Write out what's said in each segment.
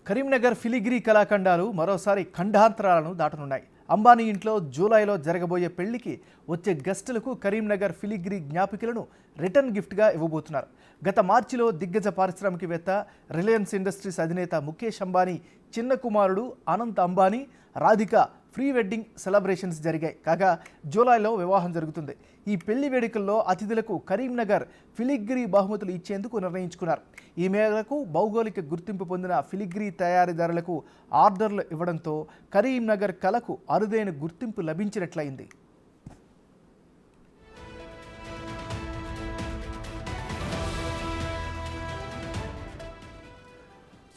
Karimnagar filigree కళాఖండాలు మరోసారి ఖండాంతరాలను దాటనున్నాయి. అంబానీ ఇంట్లో జూలైలో జరగబోయే పెళ్లికి వచ్చే గెస్టులకు కరీంనగర్ ఫిలిగ్రీ జ్ఞాపికలను రిటర్న్ గిఫ్ట్గా ఇవ్వబోతున్నారు. గత మార్చిలో దిగ్గజ పారిశ్రామికవేత్త రిలయన్స్ ఇండస్ట్రీస్ అధినేత ముఖేష్ అంబానీ చిన్న కుమారుడు Anant Ambani Radhika pre wedding celebrations జరిగాయి. కాగా జూలైలో వివాహం జరుగుతుంది. ఈ పెళ్లి వేడుకల్లో అతిథులకు కరీంనగర్ ఫిలిగ్రీ బహుమతులు ఇచ్చేందుకు నిర్ణయించుకున్నారు. ఈ మేరకు భౌగోళిక గుర్తింపు పొందిన ఫిలిగ్రీ తయారీదారులకు ఆర్డర్లు ఇవ్వడంతో కరీంనగర్ కళకు అరుదైన గుర్తింపు లభించినట్లయింది.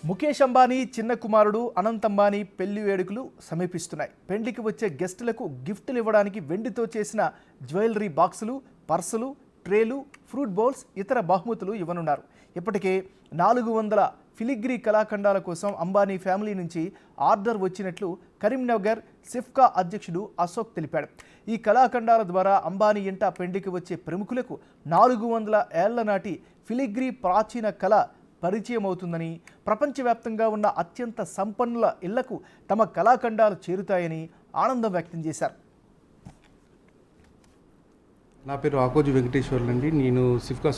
ముఖేష్ అంబానీ చిన్న కుమారుడు అనంత్ అంబానీ పెళ్లి వేడుకలు సమీపిస్తున్నాయి. పెళ్లికి వచ్చే గెస్టులకు గిఫ్టులు ఇవ్వడానికి వెండితో చేసిన జ్యువెలరీ బాక్సులు, పర్సులు, ట్రేలు, ఫ్రూట్ బౌల్స్, ఇతర బహుమతులు ఇవ్వనున్నారు. ఇప్పటికే 400 ఫిలిగ్రీ కళాఖండాల కోసం అంబానీ ఫ్యామిలీ నుంచి ఆర్డర్ వచ్చినట్లు కరీంనగర్ సిఫ్కా అధ్యక్షుడు అశోక్ తెలిపాడు. ఈ కళాఖండాల ద్వారా అంబానీ ఇంట పెళ్లికి వచ్చే ప్రముఖులకు 400 ఏళ్ల నాటి ఫిలిగ్రీ ప్రాచీన కళ పరిచయం అవుతుందని, ప్రపంచవ్యాప్తంగా ఉన్న అత్యంత సంపన్నుల ఇళ్లకు తమ కళాఖండాలు చేరుతాయని ఆనందం వ్యక్తం చేశారు. నా పేరు ఆకోజు వెంకటేశ్వర్లు అండి. నేను సిఫ్కా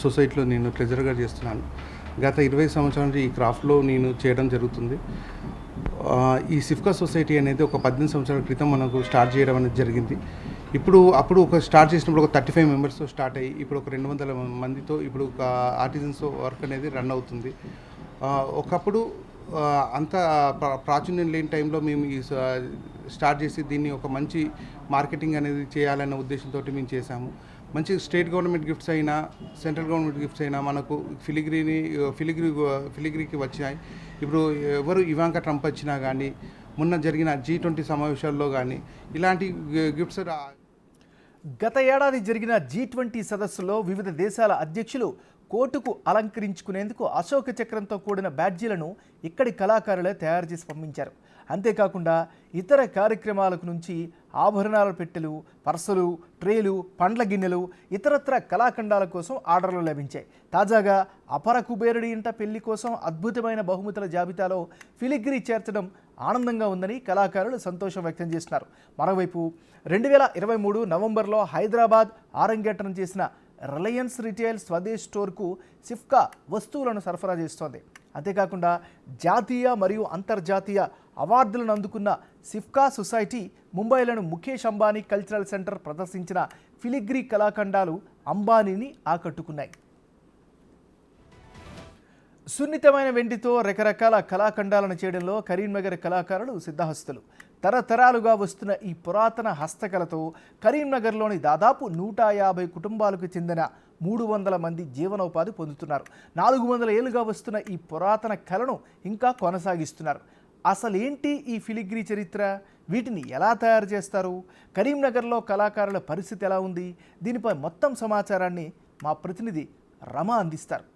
సొసైటీలో నేను ట్రెజరర్గా చేస్తున్నాను. గత 20 సంవత్సరాల నుంచి ఈ క్రాఫ్ట్లో నేను చేయడం జరుగుతుంది. ఈ సిఫ్కా సొసైటీ అనేది ఒక 18 సంవత్సరాల క్రితం మనకు స్టార్ట్ చేయడం అనేది జరిగింది. అప్పుడు స్టార్ట్ చేసినప్పుడు ఒక 35 మెంబర్స్తో స్టార్ట్ అయ్యి ఇప్పుడు ఒక 200 మందితో ఇప్పుడు ఒక ఆర్టిజన్స్ వర్క్ అనేది రన్ అవుతుంది. ఒకప్పుడు అంత ప్రాచుర్యం లేని టైంలో మేము ఈ స్టార్ట్ చేసి దీన్ని ఒక మంచి మార్కెటింగ్ అనేది చేయాలన్న ఉద్దేశంతో మేము చేశాము. మంచి స్టేట్ గవర్నమెంట్ గిఫ్ట్స్ అయినా సెంట్రల్ గవర్నమెంట్ గిఫ్ట్స్ అయినా మనకు ఫిలిగ్రీకి వచ్చాయి. ఇప్పుడు ఎవరు ఇవాంకా ట్రంప్ వచ్చినా కానీ, మొన్న జరిగిన G20 సమావేశాల్లో కానీ ఇలాంటి గిఫ్ట్స్. గత ఏడాది జరిగిన G20 సదస్సులో వివిధ దేశాల అధ్యక్షులు కోటుకు అలంకరించుకునేందుకు అశోక చక్రంతో కూడిన బ్యాడ్జీలను ఇక్కడి కళాకారులే తయారు చేసి పంపించారు. అంతేకాకుండా ఇతర కార్యక్రమాలకు నుంచి ఆభరణాల పెట్టెలు, పర్సులు, ట్రేలు, పండ్ల గిన్నెలు, ఇతరత్ర కళాఖండాల కోసం ఆర్డర్లు లభించాయి. తాజాగా అపర కుబేరుడి ఇంట పెళ్లి కోసం అద్భుతమైన బహుమతుల జాబితాలో ఫిలిగ్రీ చేర్చడం ఆనందంగా ఉందని కళాకారులు సంతోషం వ్యక్తం చేస్తున్నారు. మరోవైపు 2023 నవంబర్లో హైదరాబాద్ ఆరంగేట్రం చేసిన రిలయన్స్ రిటైల్ స్వదేశ్ స్టోర్కు సిఫ్కా వస్తువులను సరఫరా చేస్తోంది. అంతేకాకుండా జాతీయ మరియు అంతర్జాతీయ అవార్డులను అందుకున్న సిఫ్కా సొసైటీ ముంబైలోని ముఖేష్ అంబానీ కల్చరల్ సెంటర్ ప్రదర్శించిన ఫిలిగ్రీ కళాఖండాలు అంబానీని ఆకట్టుకున్నాయి. సున్నితమైన వెండితో రకరకాల కళాఖండాలను చేయడంలో కరీంనగర్ కళాకారులు సిద్ధహస్తులు. తరతరాలుగా వస్తున్న ఈ పురాతన హస్తకళతో కరీంనగర్లోని దాదాపు 150 కుటుంబాలకు చెందిన 300 మంది జీవనోపాధి పొందుతున్నారు. 400 ఏళ్లుగా వస్తున్న ఈ పురాతన కళను ఇంకా కొనసాగిస్తున్నారు. అసలేంటి ఈ ఫిలిగ్రీ చరిత్ర? వీటిని ఎలా తయారు చేస్తారు? కరీంనగర్లో కళాకారుల పరిస్థితి ఎలా ఉంది? దీనిపై మొత్తం సమాచారాన్ని మా ప్రతినిధి రమ అందిస్తారు.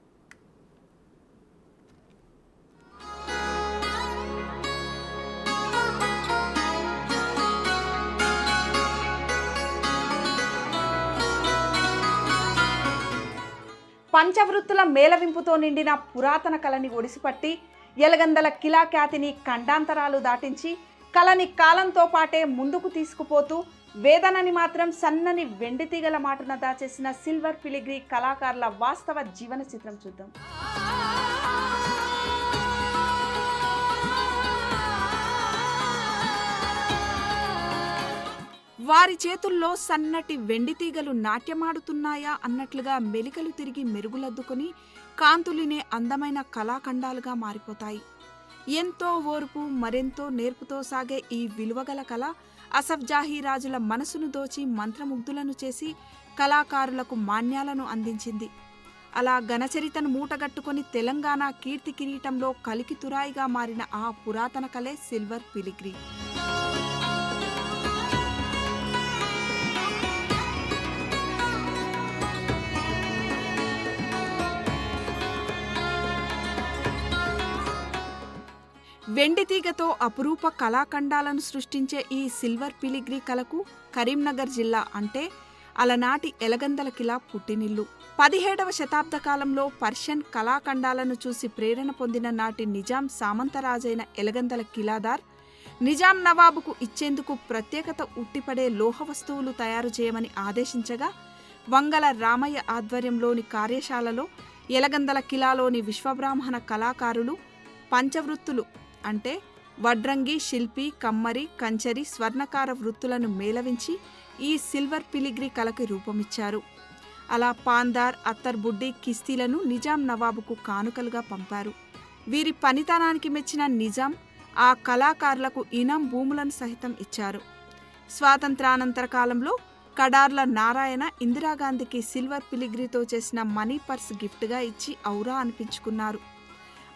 పంచవృత్తుల మేళవింపుతో నిండిన పురాతన కళని ఒడిసిపట్టి ఎలగందల కిలా ఖ్యాతిని ఖండాంతరాలు దాటించి కళని కాలంతో పాటే ముందుకు తీసుకుపోతూ వేదనని మాత్రం సన్నని వెండి తీగల మాటున దాచేసిన సిల్వర్ ఫిలిగ్రీ కళాకారుల వాస్తవ జీవన చిత్రం చూద్దాం. వారి చేతుల్లో సన్నటి వెండి తీగలు నాట్యమాడుతున్నాయా అన్నట్లుగా మెలికలు తిరిగి మెరుగులద్దుకుని కాంతులినే అందమైన కళాఖండాలుగా మారిపోతాయి. ఎంతో ఓర్పు మరెంతో నేర్పుతో సాగే ఈ విలువగల కళ అసఫ్జాహీ రాజుల మనసును దోచి మంత్రముగ్ధులను చేసి కళాకారులకు మాన్యాలను అందించింది. అలా ఘనచరితను మూటగట్టుకొని తెలంగాణ కీర్తి కిరీటంలో కలికితురాయిగా మారిన ఆ పురాతన కళే సిల్వర్ ఫిలిగ్రీ. వెండి తీగతో అపురూప కళాఖండాలను సృష్టించే ఈ సిల్వర్ ఫిలిగ్రీ కళకు కరీంనగర్ జిల్లా అంటే అలనాటి ఎలగందల కిలా పుట్టినిల్లు. 17వ శతాబ్ద కాలంలో పర్షియన్ కళాఖండాలను చూసి ప్రేరణ పొందిన నాటి నిజాం సామంతరాజైన ఎలగందల కిలాదార్ నిజాం నవాబుకు ఇచ్చేందుకు ప్రత్యేకత ఉట్టిపడే లోహ వస్తువులు తయారు చేయమని ఆదేశించగా వంగల రామయ్య ఆధ్వర్యంలోని కార్యశాలలో ఎలగందల కిలాలోని విశ్వబ్రాహ్మణ కళాకారులు పంచవృత్తులు అంటే వడ్రంగి, శిల్పి, కమ్మరి, కంచరి, స్వర్ణకార వృత్తులను మేళవించి ఈ సిల్వర్ పిలిగ్రీ కళకి రూపమిచ్చారు. అలా పాందార్, అత్తర్బుడ్డి, కిస్తీలను నిజాం నవాబుకు కానుకలుగా పంపారు. వీరి పనితనానికి మెచ్చిన నిజాం ఆ కళాకారులకు ఇనాం భూములను సహితం ఇచ్చారు. స్వాతంత్రానంతర కాలంలో కడార్ల నారాయణ ఇందిరాగాంధీకి సిల్వర్ పిలిగ్రీతో చేసిన మనీ పర్స్ గిఫ్ట్గా ఇచ్చి ఔరా అనిపించుకున్నారు.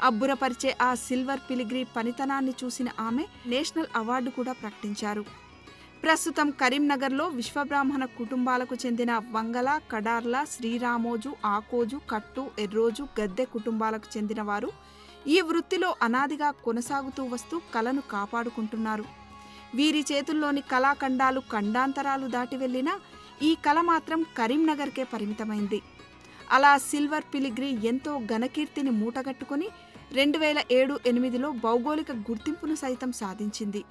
అబ్బురపరిచే ఆ సిల్వర్ పిలిగ్రీ పనితనాన్ని చూసిన ఆమె నేషనల్ అవార్డు కూడా ప్రకటించారు. ప్రస్తుతం కరీంనగర్లో విశ్వబ్రాహ్మణ కుటుంబాలకు చెందిన వంగల, కడార్ల, శ్రీరామోజు, ఆకోజు, కట్టు, ఎర్రోజు, గద్దె కుటుంబాలకు చెందిన వారు ఈ వృత్తిలో అనాదిగా కొనసాగుతూ వస్తూ కళను కాపాడుకుంటున్నారు. వీరి చేతుల్లోని కళాఖండాలు ఖండాంతరాలు దాటి వెళ్లినా ఈ కళ మాత్రం కరీంనగర్కే పరిమితమైంది. అలా సిల్వర్ పిలిగ్రీ ఎంతో ఘనకీర్తిని మూటగట్టుకుని 2007-8లో భౌగోళిక గుర్తింపును సైతం సాధించింది.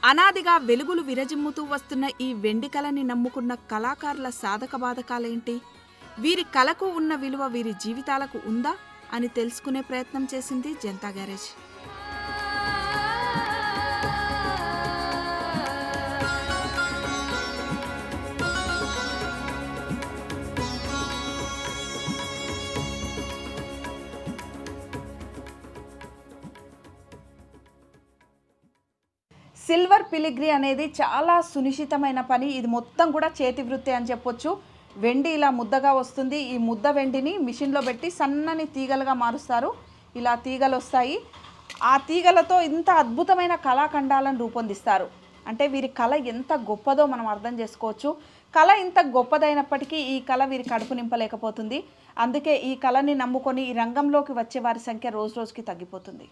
అనాదిగా వెలుగులు విరజిమ్ముతూ వస్తున్న ఈ వెండి కళని నమ్ముకున్న కళాకారుల సాధక బాధకాలేంటి? వీరి కళకు ఉన్న విలువ వీరి జీవితాలకు ఉందా అని తెలుసుకునే ప్రయత్నం చేసింది జనతా గ్యారేజ్. సిల్వర్ పిలిగ్రీ అనేది చాలా సునిశ్చితమైన పని. ఇది మొత్తం కూడా చేతి వృత్తి అని చెప్పొచ్చు. వెండి ఇలా ముద్దగా వస్తుంది. ఈ ముద్ద వెండిని మిషన్లో పెట్టి సన్నని తీగలుగా మారుస్తారు. ఇలా తీగలు వస్తాయి. ఆ తీగలతో ఇంత అద్భుతమైన కళాఖండాలను రూపొందిస్తారు. అంటే వీరి కళ ఎంత గొప్పదో మనం అర్థం చేసుకోవచ్చు. కళ ఇంత గొప్పదైనప్పటికీ ఈ కళ వీరి కడుపు నింపలేకపోతుంది. అందుకే ఈ కళని నమ్ముకొని ఈ రంగంలోకి వచ్చే వారి సంఖ్య రోజు రోజుకి తగ్గిపోతుంది.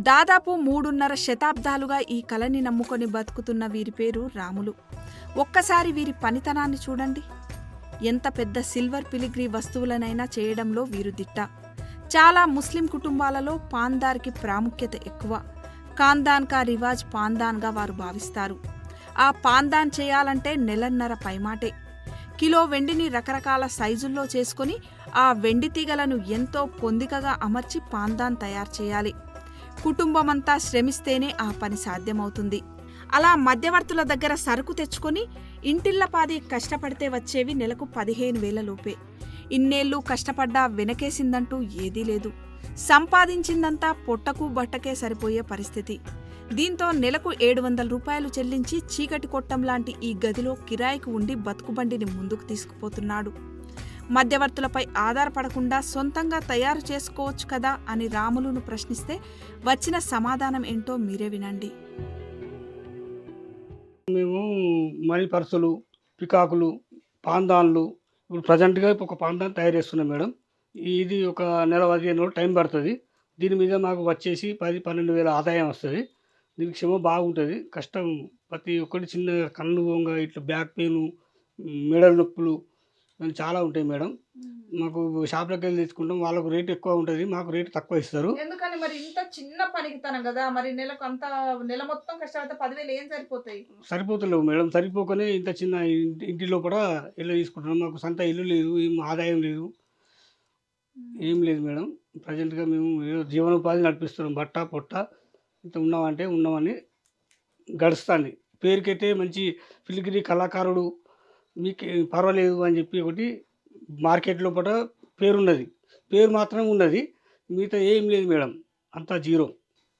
దాదాపు 3.5 శతాబ్దాలుగా ఈ కళని నమ్ముకొని బతుకుతున్న వీరి పేరు రాములు. ఒక్కసారి వీరి పనితనాన్ని చూడండి. ఎంత పెద్ద సిల్వర్ పిలిగ్రీ వస్తువులనైనా చేయడంలో వీరు దిట్ట. చాలా ముస్లిం కుటుంబాలలో పాందార్కి ప్రాముఖ్యత ఎక్కువ. ఖాందాన్ కా రివాజ్ పాందాన్గా వారు భావిస్తారు. ఆ పాందాన్ చేయాలంటే నెలన్నర పైమాటే. కిలో వెండిని రకరకాల సైజుల్లో చేసుకొని ఆ వెండి తీగలను ఎంతో పొందికగా అమర్చి పాందాన్ తయారు చేయాలి. కుటుంబమంతా శ్రమిస్తేనే ఆ పని సాధ్యమవుతుంది. అలా మధ్యవర్తుల దగ్గర సరుకు తెచ్చుకొని ఇంటిల్లపాది కష్టపడితే వచ్చేవి నెలకు 15,000 లోపే. ఇన్నేళ్లు కష్టపడ్డా వెనకేసిందంటూ ఏదీ లేదు. సంపాదించిందంతా పొట్టకు బట్టకే సరిపోయే పరిస్థితి. దీంతో నెలకు 700 రూపాయలు చెల్లించి చీకటి కొట్టం లాంటి ఈ గదిలో కిరాయికి ఉండి బతుకుబండిని ముందుకు తీసుకుపోతున్నాడు. మధ్యవర్తులపై ఆధారపడకుండా సొంతంగా తయారు చేసుకోవచ్చు కదా అని రాములును ప్రశ్నిస్తే వచ్చిన సమాధానం ఏంటో మీరే వినండి. మేము మనీ పర్సులు, పికాకులు, పాందాన్లు ఇప్పుడు ప్రజెంట్గా ఒక పాందాన్ తయారు చేస్తున్నాం మేడం. ఇది ఒక నెల 15 రోజులు టైం పడుతుంది. దీని మీద మాకు వచ్చేసి 10-12 వేల ఆదాయం వస్తుంది. దీనికి శ్రమ బాగుంటుంది. కష్టం ప్రతి ఒక్కటి చిన్న కన్ను వంగ ఇట్లా బ్యాక్ పెయిన్, మెడల నొప్పులు చాలా ఉంటాయి మేడం. మాకు షాప్లోకి వెళ్ళి తెచ్చుకుంటాం. వాళ్ళకు రేట్ ఎక్కువ ఉంటుంది, మాకు రేట్ తక్కువ ఇస్తారు. ఎందుకని మరి ఇంత చిన్న పనికితనం కదా, మరి నెలకు అంత నెల మొత్తం కష్టపడితే 10,000 ఏం సరిపోతాయి? సరిపోతలేవు మేడం. సరిపోకనే ఇంత చిన్న ఇంటి లోపల ఇల్లు తీసుకుంటున్నాం. మాకు సొంత ఇల్లు లేదు, ఏం ఆదాయం లేదు, ఏం లేదు మేడం. ప్రజెంట్గా మేము ఏదో జీవనోపాధి నడిపిస్తున్నాం. బట్ట పొట్ట ఇంత ఉన్నామని గడుస్తుంది. పేరుకైతే మంచి ఫిలిగ్రీ కళాకారుడు, మీకు పర్వాలేదు అని చెప్పి ఒకటి మార్కెట్ లోపల పేరున్నది. పేరు మాత్రం ఉన్నది, మిగతా ఏం లేదు మేడం. అంతా జీరో.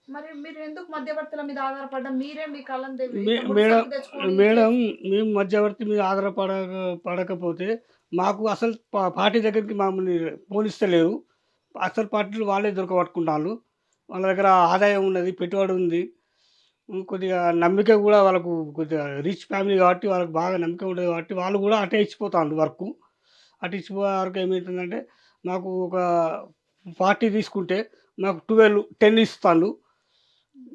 మరి మీరు ఎందుకు మధ్యవర్తుల మీద ఆధారపడడం? మీరే మీ కళను మేడం మేము మధ్యవర్తి మీద పడకపోతే మాకు అసలు పార్టీ దగ్గరికి మమ్మల్ని పోనిస్తలేరు. అసలు పార్టీలు వాళ్ళే దొరకబట్టుకుంటారు. వాళ్ళ దగ్గర ఆదాయం ఉన్నది, పెట్టుబడి ఉంది. కొద్దిగా నమ్మిక కూడా వాళ్ళకు కొద్దిగా రిచ్ ఫ్యామిలీ కాబట్టి వాళ్ళకి బాగా నమ్మిక ఉంటది కాబట్టి వాళ్ళు కూడా అటే ఇచ్చిపోతాండ్రు వర్కు. అటు ఇచ్చిపోయే వరకు ఏమైతుందంటే మాకు ఒక 40 తీసుకుంటే మాకు 12, 10 ఇస్తాండ్రు.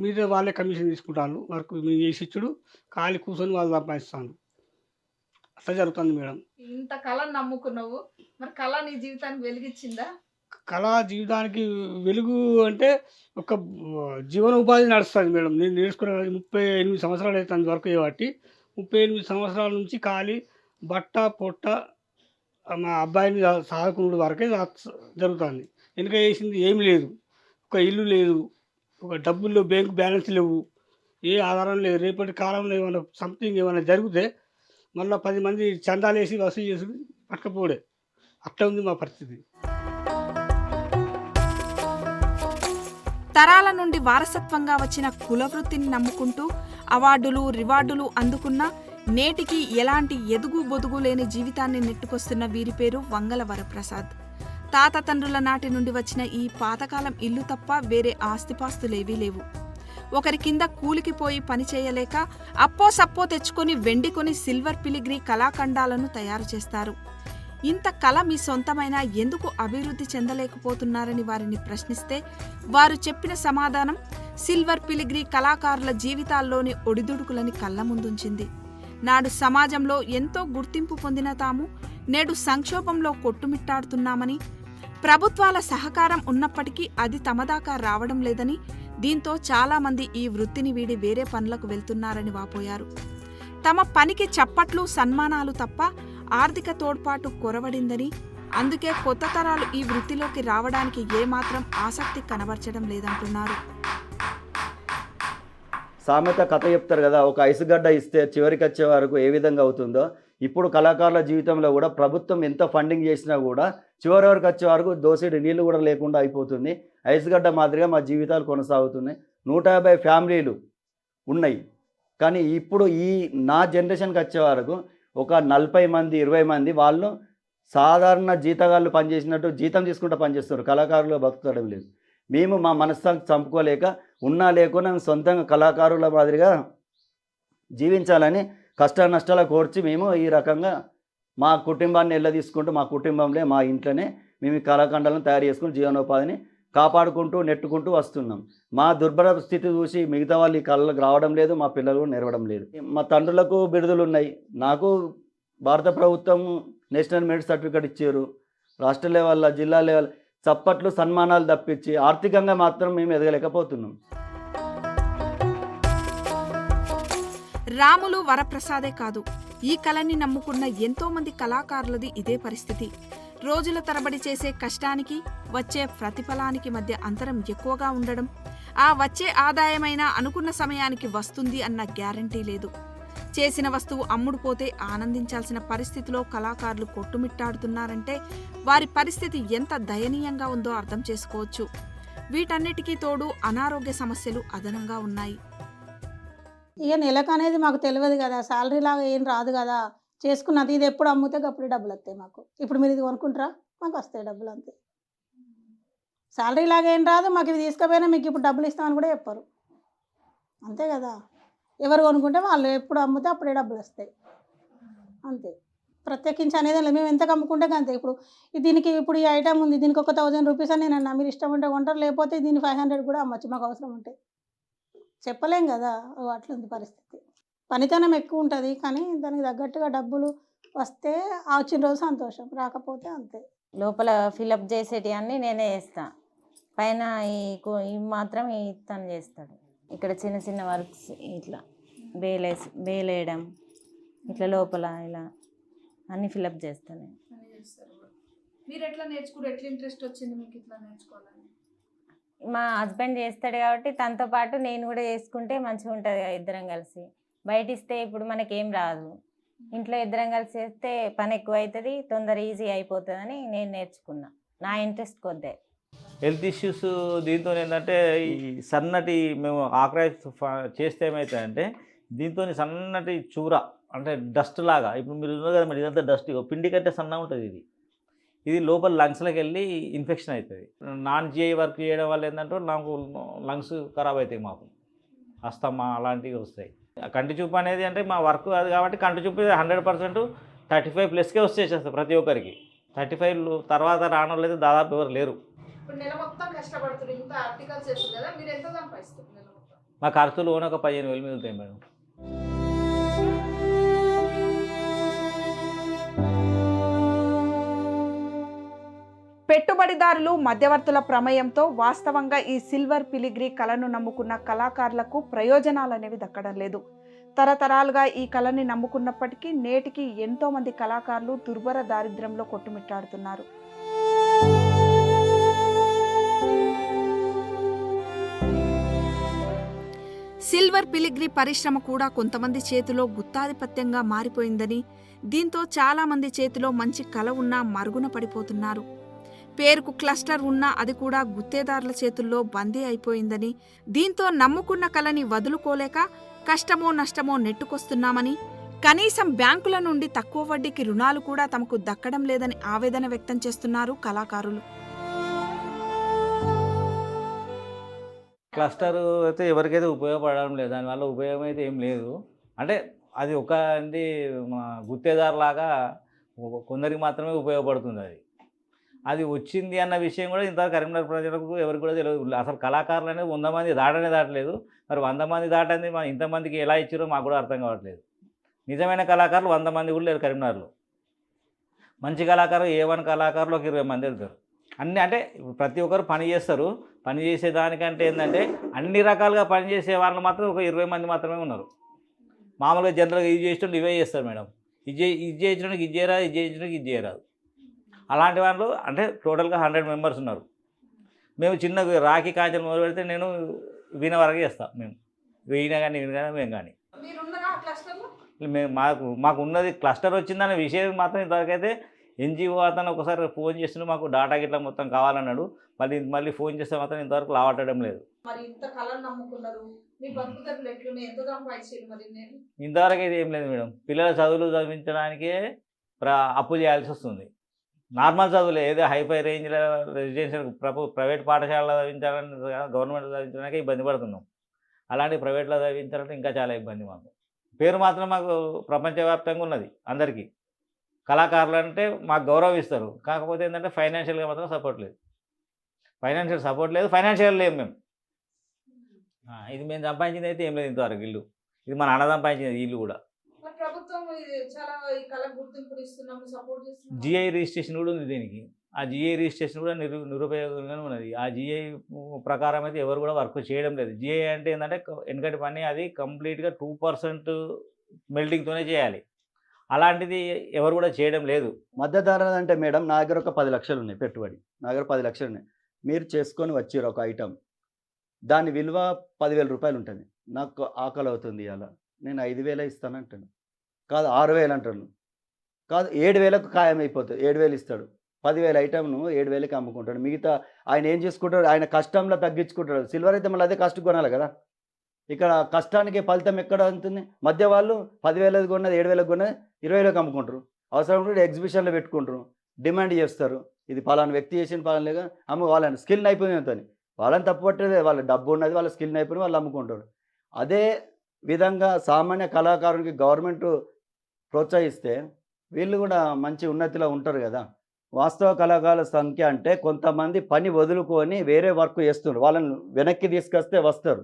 మిగతా వాళ్ళే కమిషన్ తీసుకుంటాండ్రు. వర్క్ మేము చేసి ఇచ్చుడు, ఖాళీ కూర్చొని వాళ్ళు సంపాదిస్తాండ్రు. అట్లా జరుగుతుంది మేడం. ఇంత కళను నమ్ముకున్నావు. మరి కళ నీ జీవితానికి వెలిగిచ్చిందా? కళ జీవితానికి వెలుగు అంటే ఒక జీవనోపాధి నడుస్తుంది మేడం. నేను నేర్చుకున్న 38 సంవత్సరాలు అవుతుంది వర్క్ చేయబట్టి. 38 సంవత్సరాల నుంచి ఖాళీ బట్ట, పొట్ట మా అబ్బాయిని సాదుకునుడు వరకే జరుగుతుంది. వెనక చేసింది ఏమి లేదు. ఒక ఇల్లు లేదు. ఒక డబ్బుల్లో బ్యాంక్ బ్యాలెన్స్ లేవు. ఏ ఆధారం లేదు. రేపటి కాలంలో ఏమైనా సంథింగ్ ఏమైనా జరిగితే మళ్ళా 10 మంది చందాలేసి వసూలు చేసుడు పట్టుకపోవుడే. అట్లా ఉంది మా పరిస్థితి. తరాల నుండి వారసత్వంగా వచ్చిన కులవృత్తిని నమ్ముకుంటూ అవార్డులు, రివార్డులు అందుకున్న నేటికి ఎలాంటి ఎదుగు బొదుగు లేని జీవితాన్ని నెట్టుకొస్తున్న వీరి పేరు వంగల వరప్రసాద్. తాత తండ్రుల నాటి నుండి వచ్చిన ఈ పాతకాలం ఇల్లు తప్ప వేరే ఆస్తిపాస్తులేవీ లేవు. ఒకరి కింద కూలికి పోయి పని చేయలేక అప్పో సప్పో తెచ్చుకొని వెండి కొని సిల్వర్ పిలిగ్రీ కళాఖండాలను తయారు చేస్తారు. ఇంత కళ మీ సొంతమైనా ఎందుకు అభివృద్ధి చెందలేకపోతున్నారని వారిని ప్రశ్నిస్తే వారు చెప్పిన సమాధానం సిల్వర్ పిలిగ్రీ కళాకారుల జీవితాల్లోని ఒడిదుడుకులని కళ్ళ ముందుంచింది. నాడు సమాజంలో ఎంతో గుర్తింపు పొందిన తాము నేడు సంక్షోభంలో కొట్టుమిట్టాడుతున్నామని, ప్రభుత్వాల సహకారం ఉన్నప్పటికీ అది తమదాకా రావడం లేదని, దీంతో చాలామంది ఈ వృత్తిని వీడి వేరే పనులకు వెళ్తున్నారని వాపోయారు. తమ పనికి చప్పట్లు, సన్మానాలు తప్ప ఆర్థిక తోడ్పాటు కొరవడిందని, అందుకే కొత్త తరాలు ఈ వృత్తిలోకి రావడానికి ఏమాత్రం ఆసక్తి కనబరచడం లేదంటున్నారు. సామెత కథ చెప్తారు కదా, ఒక ఐసుగడ్డ ఇస్తే చివరికి వచ్చే వరకు ఏ విధంగా అవుతుందో, ఇప్పుడు కళాకారుల జీవితంలో కూడా ప్రభుత్వం ఎంత ఫండింగ్ చేసినా కూడా చివరి వరకు వచ్చే వరకు దోసెడు నీళ్ళు కూడా లేకుండా అయిపోతుంది. ఐసుగడ్డ మాదిరిగా మా జీవితాలు కొనసాగుతున్నాయి. 150 ఫ్యామిలీలు ఉన్నాయి. కానీ ఇప్పుడు ఈ నా జనరేషన్కి వచ్చే వరకు ఒక 40 మంది 20 మంది వాళ్ళు సాధారణ జీతగాళ్ళు పనిచేసినట్టు జీతం తీసుకుంటూ పనిచేస్తారు. కళాకారులు బతుకుతడం లేదు. మేము మా మనస్తానికి చంపుకోలేక ఉన్నా లేకున్నా సొంతంగా కళాకారుల మాదిరిగా జీవించాలని కష్ట నష్టాలు కోర్చి మేము ఈ రకంగా మా కుటుంబాన్ని తీసుకుంటూ మా కుటుంబంలో మా ఇంట్లోనే మేము ఈ కళాఖండాలను తయారు చేసుకుని జీవనోపాధిని కాపాడుకుంటూ నెట్టుకుంటూ వస్తున్నాం. మా దుర్భర స్థితి చూసి మిగతా వాళ్ళు ఈ కళలకు రావడం లేదు, మా పిల్లలు నెరవడం లేదు. మా తండ్రులకు బిరుదులు ఉన్నాయి. నాకు భారత ప్రభుత్వం నేషనల్ మెరిట్ సర్టిఫికేట్ ఇచ్చారు. రాష్ట్ర లెవెల్, జిల్లా లెవెల్ చప్పట్లు, సన్మానాలు తప్పించి ఆర్థికంగా మాత్రం మేము ఎదగలేకపోతున్నాం. రాములు వరప్రసాదే కాదు, ఈ కళని నమ్ముకున్న ఎంతో మంది కళాకారులది ఇదే పరిస్థితి. రోజుల తరబడి చేసే కష్టానికి వచ్చే ప్రతిఫలానికి మధ్య అంతరం ఎక్కువగా ఉండడం, ఆ వచ్చే ఆదాయమైనా అనుకున్న సమయానికి వస్తుంది అన్న గ్యారంటీ లేదు. చేసిన వస్తువు అమ్ముడుపోతే ఆనందించాల్సిన పరిస్థితిలో కళాకారులు కొట్టుమిట్టాడుతున్నారంటే వారి పరిస్థితి ఎంత దయనీయంగా ఉందో అర్థం చేసుకోవచ్చు. వీటన్నిటికీ తోడు అనారోగ్య సమస్యలు అదనంగా ఉన్నాయి. ఇక నెలకు అనేది మాకు తెలియదు కదా, శాలరీ లాగా ఏం రాదు కదా. చేసుకున్నది ఇది ఎప్పుడు అమ్ముతే అప్పుడు డబ్బులు వస్తాయి మాకు. ఇప్పుడు మీరు ఇది కొనుక్కుంటారా, మాకు వస్తాయి డబ్బులు అంతే. శాలరీ లాగా ఏం రాదు మాకు. ఇవి తీసుకుపోయినా మీకు ఇప్పుడు డబ్బులు ఇస్తామని కూడా చెప్పరు. అంతే కదా. ఎవరు కొనుక్కుంటే వాళ్ళు ఎప్పుడు అమ్మితే అప్పుడే డబ్బులు వస్తాయి అంతే. ప్రత్యేకించి అనేది లేదు. మేము ఎంత అమ్ముకుంటే అంతే. ఇప్పుడు దీనికి ఇప్పుడు ఈ ఐటమ్ ఉంది, దీనికి ఒక 1000 రూపీస్ అని నేను మీరు ఇష్టం ఉంటే కొంటారు, లేకపోతే దీన్ని 500 కూడా అమ్మచ్చు మాకు అవసరం ఉంటే. చెప్పలేం కదా, అట్లుంది పరిస్థితి. పనితనం ఎక్కువ ఉంటుంది కానీ దానికి తగ్గట్టుగా డబ్బులు వస్తే ఆ వచ్చిన రోజు సంతోషం, రాకపోతే అంతే. లోపల ఫిలప్ చేసేటివి అన్నీ నేనే చేస్తాను. పైన ఈ మాత్రం ఇతను చేస్తాడు. ఇక్కడ చిన్న చిన్న వర్క్స్ ఇట్లా బేలేయడం, ఇట్లా లోపల ఇలా అన్నీ ఫిలప్ చేస్తాను. మీరు ఎట్లా నేర్చుకుంటారు? ఎట్లా ఇంట్రెస్ట్ వచ్చింది మీకు ఇట్లా నేర్చుకోవాలని? మా హస్బెండ్ చేస్తాడు కాబట్టి తనతో పాటు నేను కూడా చేసుకుంటే మంచిగా ఉంటుంది కదా, ఇద్దరం కలిసి. బయట ఇస్తే ఇప్పుడు మనకేం రాదు, ఇంట్లో ఇద్దరం కలిసి చేస్తే పని ఎక్కువ అవుతుంది, తొందర ఈజీ అయిపోతుందని నేను నేర్చుకున్నా. నా ఇంట్రెస్ట్ కొద్దే. హెల్త్ ఇష్యూస్ దీంతో ఏంటంటే ఈ సన్నటి మేము ఆక్రాయి చేస్తే ఏమవుతాయంటే దీంతో సన్నటి చూర అంటే డస్ట్ లాగా, ఇప్పుడు మీరు ఉన్నారు కదా మరి, ఇదంతా డస్ట్ పిండి కంటే సన్నగా ఉంటుంది ఇది. ఇది లోపల లంగ్స్లోకి వెళ్ళి ఇన్ఫెక్షన్ అవుతుంది. నాన్ జిఐ వర్క్ చేయడం వల్ల ఏంటంటే నాకు లంగ్స్ ఖరాబ్ అవుతాయి, మాకు అస్తమా అలాంటివి వస్తాయి. కంటి చూపు అనేది అంటే మా వర్క్ అది కాబట్టి కంటి చూపు 100% 35+ వచ్చేసేస్తుంది ప్రతి ఒక్కరికి. 35 తర్వాత రావడం లేదు దాదాపు ఎవరు లేరు. ఇప్పుడు నెల మొత్తం కష్టపడుతుంది, ఇంత ఆర్టికల్స్ చేస్తుంది కదా, మీరు ఎంత సంపాదిస్తారు నెల మొత్తం? మా ఖర్చులు ఓన్ ఒక 15,000 మిగులుతాయి మేడం. పెట్టుబడిదారులు మధ్యవర్తుల ప్రమేయంతో వాస్తవంగా ఈ సిల్వర్ పిలిగ్రీ కళను నమ్ముకున్న కళాకారులకు ప్రయోజనాలు అనేవి దక్కడం లేదు. తరతరాలుగా ఈ కళని నమ్ముకున్నప్పటికీ నేటికి ఎంతో మంది కళాకారులు దుర్భర దారిద్ర్యంలో కొట్టుమిట్టాడుతున్నారు. సిల్వర్ పిలిగ్రీ పరిశ్రమ కూడా కొంతమంది చేతిలో గుత్తాధిపత్యంగా మారిపోయిందని, దీంతో చాలామంది చేతిలో మంచి కళ ఉన్నా మరుగున పడిపోతున్నారు. పేరుకు క్లస్టర్ ఉన్నా అది కూడా గుత్తేదారుల చేతుల్లో బందీ అయిపోయిందని, దీంతో నమ్ముకున్న కళని వదులుకోలేక కష్టమో నష్టమో నెట్టుకొస్తున్నామని, కనీసం బ్యాంకుల నుండి తక్కువ వడ్డీకి రుణాలు కూడా తమకు దక్కడం లేదని ఆవేదన వ్యక్తం చేస్తున్నారు కళాకారులు. క్లస్టర్ అయితే ఎవరికైతే ఉపయోగపడడం లేదు, దానివల్ల ఉపయోగం అయితే ఏం లేదు. అంటే అది ఒక గుత్తేదారులాగా కొందరికి మాత్రమే ఉపయోగపడుతుంది. అది వచ్చింది అన్న విషయం కూడా ఇంతవరకు కరీంనగర్ ప్రజలకు ఎవరికి కూడా తెలియదు. అసలు కళాకారులు అనేది 100 మంది దాటలేదు. మరి 100 మంది దాటంది ఇంతమందికి ఎలా ఇచ్చారో మాకు కూడా అర్థం కావట్లేదు. నిజమైన కళాకారులు 100 మంది కూడా లేరు కరీంనగర్లో. మంచి కళాకారులు A1 కళాకారులు ఒక 20 మంది వెళ్తారు. అన్నీ అంటే ప్రతి ఒక్కరు పని చేస్తారు. పని చేసేదానికంటే ఏంటంటే అన్ని రకాలుగా పని చేసే వాళ్ళు మాత్రం ఒక 20 మంది మాత్రమే ఉన్నారు. మామూలుగా జనరల్గా ఇది చేసేటోళ్ళు ఇవే చేస్తారు మేడం. ఇది చేయించడానికి ఇది చేయరాదు, ఇది చేయించడానికి ఇది చేయరాదు. అలాంటి వాళ్ళు అంటే టోటల్గా 100 మెంబర్స్ ఉన్నారు. మేము చిన్న రాఖీ కాంచెలు మొదలు పెడితే నేను వీణ వరకు చేస్తాం. మేము వీణ కానీ మేము కానీ మాకు ఉన్నది క్లస్టర్ వచ్చిందనే విషయం మాత్రం ఇంతవరకైతే NGO అతను ఒకసారి ఫోన్ చేస్తుంటే మాకు డాటా గిట్లా మొత్తం కావాలన్నాడు. మళ్ళీ ఫోన్ చేస్తే మాత్రం ఇంతవరకు లావట్టడం లేదు. ఇంతవరకు అయితే ఏం లేదు మేడం. పిల్లల చదువులు చదివించడానికే అప్పు చేయాల్సి వస్తుంది. నార్మల్ చదువులే ఏదో హైఫై రేంజ్లో రెసిడెన్షియల్ ప్రైవేట్ పాఠశాలలో చదివించాలని గవర్నమెంట్ చదివించడానికే ఇబ్బంది పడుతున్నాం. అలాంటి ప్రైవేట్లో చదివించాలంటే ఇంకా చాలా ఇబ్బంది మాకు. పేరు మాత్రం మాకు ప్రపంచవ్యాప్తంగా ఉన్నది అందరికీ. కళాకారులు అంటే మాకు గౌరవిస్తారు. కాకపోతే ఏంటంటే ఫైనాన్షియల్గా మాత్రం సపోర్ట్ లేదు. ఫైనాన్షియల్ లేము మేము. ఇది మేము సంపాదించింది అయితే ఏం లేదు ఇంతవరకు. ఇల్లు ఇది మన అన్న సంపాదించింది ఇల్లు కూడా. GI రిజిస్ట్రేషన్ కూడా ఉంది దీనికి. ఆ GI రిజిస్ట్రేషన్ కూడా నిరుపయోగంగానే ఉన్నది. ఆ GI ప్రకారం అయితే ఎవరు కూడా వర్క్ చేయడం లేదు. GI అంటే ఏంటంటే వెనకటి పని అది కంప్లీట్గా 2% మెల్టింగ్తోనే చేయాలి. అలాంటిది ఎవరు కూడా చేయడం లేదు. మద్దతుదారు అంటే మేడం నా దగ్గర ఒక 10 లక్షలు ఉన్నాయి పెట్టుబడి. నా దగ్గర 10 లక్షలు ఉన్నాయి. మీరు చేసుకొని వచ్చారు ఒక ఐటమ్, దాని విలువ 10,000 రూపాయలు ఉంటుంది. నాకు ఆకలి అవుతుంది అలా, నేను 5,000 ఇస్తానంటాను, కాదు 6,000 అంటాను, కాదు 7,000కు ఖాయం అయిపోతుంది. 7,000 ఇస్తాడు. 10,000 ఐటమ్ను 7,000కి అమ్ముకుంటాడు. మిగతా ఆయన ఏం చేసుకుంటాడు, ఆయన కష్టంలో తగ్గించుకుంటాడు. సిల్వర్ అయితే మళ్ళీ అదే కష్టం కొనాలి కదా. ఇక్కడ కష్టానికి ఫలితం ఎక్కడ ఉంటుంది? మధ్య వాళ్ళు 10,000 కొన్నది 7,000 కొన్నది 20,000కి అమ్ముకుంటారు. అవసరం ఉంటే ఎగ్జిబిషన్లో పెట్టుకుంటారు, డిమాండ్ చేస్తారు. ఇది పలానా వ్యక్తి చేసిన పలానా వాళ్ళని స్కిల్ నైపుణ్యంతో వాళ్ళని తప్పుపట్టేది, వాళ్ళ డబ్బు ఉన్నది, వాళ్ళ స్కిల్ నైపుణ్యం వాళ్ళు అమ్ముకుంటారు. అదే విధంగా సామాన్య కళాకారునికి గవర్నమెంట్ ప్రోత్సహిస్తే వీళ్ళు కూడా మంచి ఉన్నతిలో ఉంటారు కదా. వాస్తవ కళాకారుల సంఖ్య అంటే కొంతమంది పని వదులుకొని వేరే వర్క్ చేస్తున్నారు. వాళ్ళని వెనక్కి తీసుకొస్తే వస్తారు.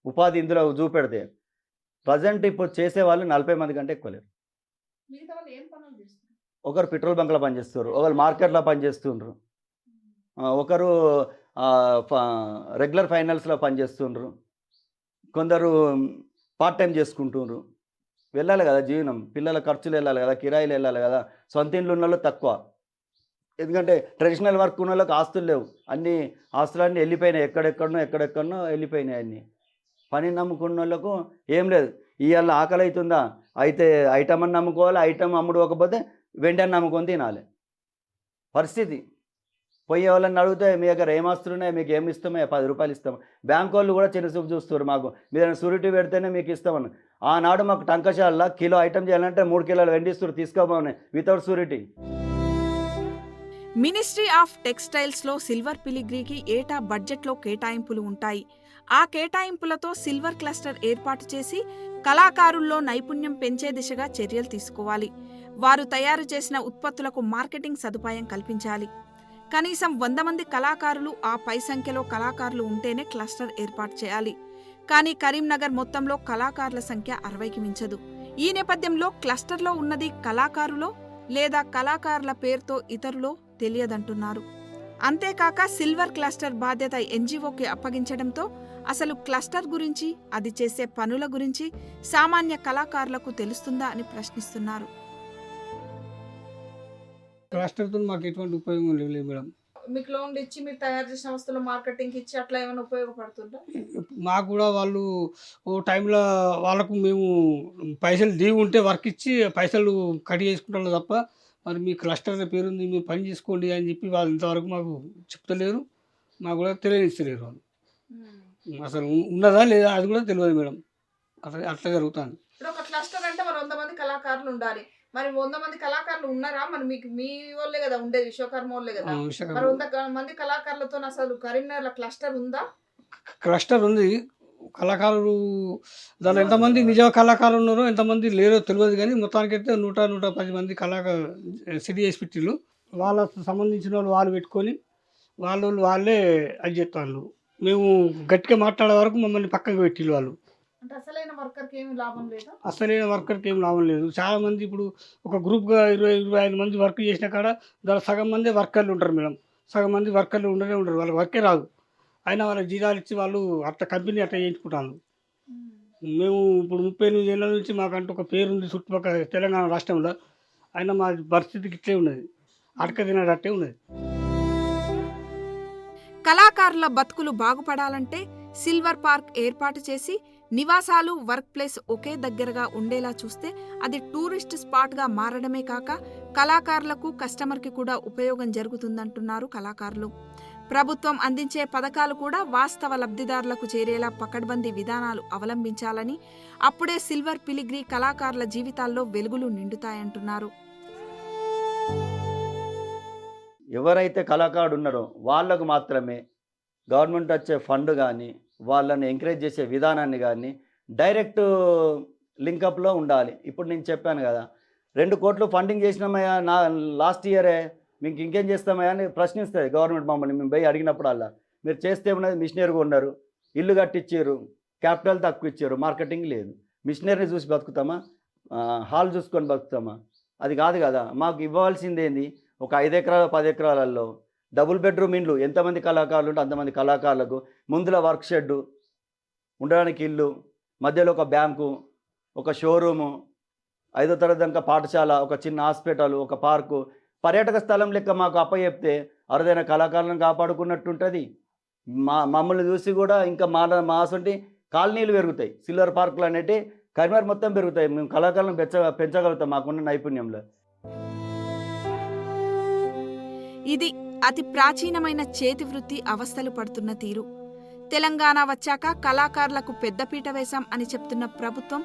ఉపాధి ఇందులో చూపెడితే ప్రజెంట్ ఇప్పుడు చేసే వాళ్ళు 40 మంది కంటే ఎక్కువ లేరు. ఒకరు పెట్రోల్ బంక్లో పనిచేస్తారు, ఒకరు మార్కెట్లో పనిచేస్తుండ్రు, ఒకరు రెగ్యులర్ ఫైనల్స్లో పనిచేస్తుండ్రు, కొందరు పార్ట్ టైం చేసుకుంటుండ్రు. వెళ్ళాలి కదా జీవనం, పిల్లల ఖర్చులు వెళ్ళాలి కదా, కిరాయిలు వెళ్ళాలి కదా. సొంత ఇండ్లు ఉన్న వాళ్ళు తక్కువ. ఎందుకంటే ట్రెడిషనల్ వర్క్ ఉన్న వాళ్ళకి ఆస్తులు లేవు. అన్ని ఆస్తులన్నీ వెళ్ళిపోయినాయి, ఎక్కడెక్కడనో వెళ్ళిపోయినాయి అన్నీ. పని నమ్ముకున్న వాళ్ళకు ఏం లేదు. ఇవాళ ఆకలి అవుతుందా, అయితే ఐటమ్ అని నమ్ముకోవాలి. ఐటమ్ అమ్ముడుకోకపోతే వెంటనే నమ్ముకొని తినాలి పరిస్థితి. పోయే వాళ్ళని అడిగితే మీ దగ్గర ఏం ఆస్తులు ఉన్నాయి, మీకు ఏమి ఇస్తామే, 10 రూపాయలు ఇస్తాం. బ్యాంక్ వాళ్ళు కూడా చిన్న చూపు చూస్తారు. మాకు మీరు షూరిటీ పెడితేనే మీకు ఇస్తామని. ఆనాడు మాకు టంకశాలలో కిలో ఐటమ్ చేయాలంటే 3 కిలోలు వెండి ఇస్తారు, తీసుకోమని వితౌట్ షూరిటీ. మినిస్ట్రీ ఆఫ్ టెక్స్టైల్స్లో సిల్వర్ పిలిగ్రీకి ఏటా బడ్జెట్లో కేటాయింపులు ఉంటాయి. ఆ కేటాయింపులతో సిల్వర్ క్లస్టర్ ఏర్పాటు చేసి కళాకారుల్లో నైపుణ్యం పెంచే దిశగా చర్యలు తీసుకోవాలి. వారు తయారు చేసిన ఉత్పత్తులకు మార్కెటింగ్ సదుపాయం కల్పించాలి. కనీసం 100 మంది కళాకారులు, ఆ పై సంఖ్యలో కళాకారులు ఉంటేనే క్లస్టర్ ఏర్పాటు చేయాలి. కానీ కరీంనగర్ మొత్తంలో కళాకారుల సంఖ్య 60కి మించదు. ఈ నేపథ్యంలో క్లస్టర్లో ఉన్నది కళాకారులో లేదా కళాకారుల పేరుతో ఇతరులో తెలియదంటున్నారు. అంతేకాక సిల్వర్ క్లస్టర్ బాధ్యత ఎన్జీఓకి అప్పగించడంతో అసలు క్లస్టర్ గురించి, అది చేసే పనుల గురించి సామాన్య కళాకారులకు తెలుస్తుందా అని ప్రశ్నిస్తున్నారు. క్లస్టర్తో మాకు ఎటువంటి ఉపయోగం లేదు మేడం. మీకు లోన్లు ఇచ్చి మీరు తయారు చేసిన వస్తువులు మార్కెటింగ్ ఇచ్చి అట్లా ఏమైనా ఉపయోగపడుతుందా? మాకు కూడా వాళ్ళు ఓ టైంలో వాళ్ళకు మేము పైసలు దిగి ఉంటే వర్క్ ఇచ్చి పైసలు కట్ చేసుకుంటారు తప్ప, మరి మీ క్లస్టర్ పేరుంది మీరు పని చేసుకోండి అని చెప్పి వాళ్ళు ఇంతవరకు మాకు చెప్తలేరు. మాకు కూడా తెలియనిస్తలేరు వాళ్ళు. అసలు ఉన్నదా లేదా అది కూడా తెలియదు మేడం. అట్లా జరుగుతుంది. ఇప్పుడు ఒక క్లస్టర్ అంటే మరి 100 మంది కళాకారులు ఉండాలి. మరి 100 మంది కళాకారులు ఉన్నారా? మరి మీకు మీ వాళ్ళే కదా ఉండేది, విశ్వకర్మ వాళ్ళే కదా. మరి 100 మంది కళాకారులతో అసలు కరీంనగర్ క్లస్టర్ ఉందా? క్లస్టర్ ఉంది. కళాకారులు దాంట్లో ఎంతమంది నిజ కళాకారులు ఉన్నారో ఎంతమంది లేరో తెలియదు, కానీ మొత్తానికైతే 100-110 మంది సిటీ ఎస్పిటీలు వాళ్ళకు సంబంధించిన వాళ్ళు పెట్టుకొని వాళ్ళే అది చెప్తాను. మేము గట్టిగా మాట్లాడే వరకు మమ్మల్ని పక్కకు పెట్టిళ్ళు వాళ్ళు. అంటే అసలైన వర్కర్కి ఏమి లాభం లేదా? అసలైన వర్కర్కి ఏం లాభం లేదు. చాలామంది ఇప్పుడు ఒక గ్రూప్గా 20-25 మంది వర్క్ చేసిన కాడ దాని సగం మంది వర్కర్లు ఉంటారు మేడం. సగం మంది వర్కర్లు ఉండరు, వాళ్ళకి వర్కే రాదు. అయినా వాళ్ళకి జీతాలు ఇచ్చి వాళ్ళు అట్లా కంపెనీ అట్లా చేయించుకుంటాను. మేము ఇప్పుడు 38 ఏళ్ళ నుంచి మాకంటూ ఒక పేరుంది చుట్టుపక్కల తెలంగాణ రాష్ట్రంలో. అయినా మా పరిస్థితికి ఇట్లే ఉన్నది, అడక తినడట్టే ఉన్నది. కళాకారుల బతుకులు బాగుపడాలంటే సిల్వర్ పార్క్ ఏర్పాటు చేసి నివాసాలు, వర్క్ ప్లేస్ ఒకే దగ్గరగా ఉండేలా చూస్తే అది టూరిస్ట్ స్పాట్గా మారడమే కాక కళాకారులకు, కస్టమర్కి కూడా ఉపయోగం జరుగుతుందంటున్నారు కళాకారులు. ప్రభుత్వం అందించే పథకాలు కూడా వాస్తవ లబ్ధిదారులకు చేరేలా పకడ్బందీ విధానాలు అవలంబించాలని, అప్పుడే సిల్వర్ పిలిగ్రీ కళాకారుల జీవితాల్లో వెలుగులు నిండుతాయంటున్నారు. ఎవరైతే కళాకారుడు ఉన్నారో వాళ్ళకు మాత్రమే గవర్నమెంట్ వచ్చే ఫండ్ కానీ, వాళ్ళని ఎంకరేజ్ చేసే విధానాన్ని కానీ డైరెక్ట్ లింకప్లో ఉండాలి. ఇప్పుడు నేను చెప్పాను కదా, 2 కోట్లు ఫండింగ్ చేసినామయ్యా లాస్ట్ ఇయరే, మీకు ఇంకేం చేస్తామయ్యా అని ప్రశ్నిస్తుంది గవర్నమెంట్ మమ్మల్ని. మేము పోయి అడిగినప్పుడల్లా మీరు చేస్తే ఉన్నది మిషనరీగా ఉన్నారు, ఇల్లు కట్టించారు, క్యాపిటల్ తక్కువ ఇచ్చారు, మార్కెటింగ్ లేదు. మిషనరీని చూసి బతుకుతామా? హాల్ చూసుకొని బతుకుతామా? అది కాదు కదా. మాకు ఇవ్వాల్సింది ఏంది, ఒక 5 ఎకరాల 10 ఎకరాలలో డబుల్ బెడ్రూమ్ ఇండ్లు, ఎంతమంది కళాకారులు ఉంటే అంతమంది కళాకారులకు ముందుల వర్క్ షెడ్డు, ఉండడానికి ఇల్లు, మధ్యలో ఒక బ్యాంకు, ఒక షోరూము, 5వ తరగతి దాకా పాఠశాల, ఒక చిన్న హాస్పిటల్, ఒక పార్కు, పర్యాటక స్థలం లెక్క మాకు అప్పచెప్తే అరుదైన కళాకారులను కాపాడుకున్నట్టుంటుంది. మమ్మల్ని చూసి కూడా ఇంకా మా అసంటి కాలనీలు పెరుగుతాయి, సిల్వర్ పార్కులు అనేవి కరీంనగర్ మొత్తం పెరుగుతాయి. మేము కళాకారులను పెంచగలుగుతాం మాకున్న నైపుణ్యంలో. ఇది అతి ప్రాచీనమైన చేతి వృత్తి అవస్థలు పడుతున్న తీరు. తెలంగాణ వచ్చాక కళాకారులకు పెద్దపీట వేశాం అని చెప్తున్న ప్రభుత్వం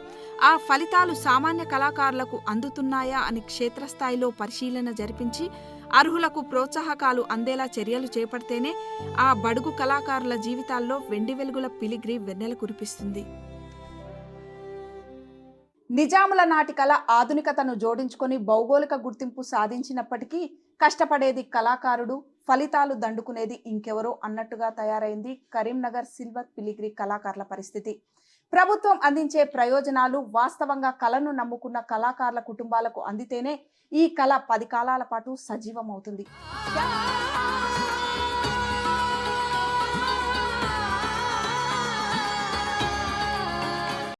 ఆ ఫలితాలు సామాన్య కళాకారులకు అందుతున్నాయా అని క్షేత్రస్థాయిలో పరిశీలన జరిపించి అర్హులకు ప్రోత్సాహకాలు అందేలా చర్యలు చేపడితేనే ఆ బడుగు కళాకారుల జీవితాల్లో వెండి వెలుగుల పిలిగ్రీ వెన్నెల కురిపిస్తుంది. నిజాముల నాటి కళ ఆధునికతను జోడించుకొని భౌగోళిక గుర్తింపు సాధించినప్పటికీ కష్టపడేది కళాకారుడు, ఫలితాలు దండుకునేది ఇంకెవరో అన్నట్టుగా తయారైంది కరీంనగర్ సిల్వర్ పిలిగ్రీ కళాకారుల పరిస్థితి. ప్రభుత్వం అందించే ప్రయోజనాలు వాస్తవంగా కళను నమ్ముకున్న కళాకారుల కుటుంబాలకు అందితేనే ఈ కళ 10 కాలాల పాటు సజీవమవుతుంది.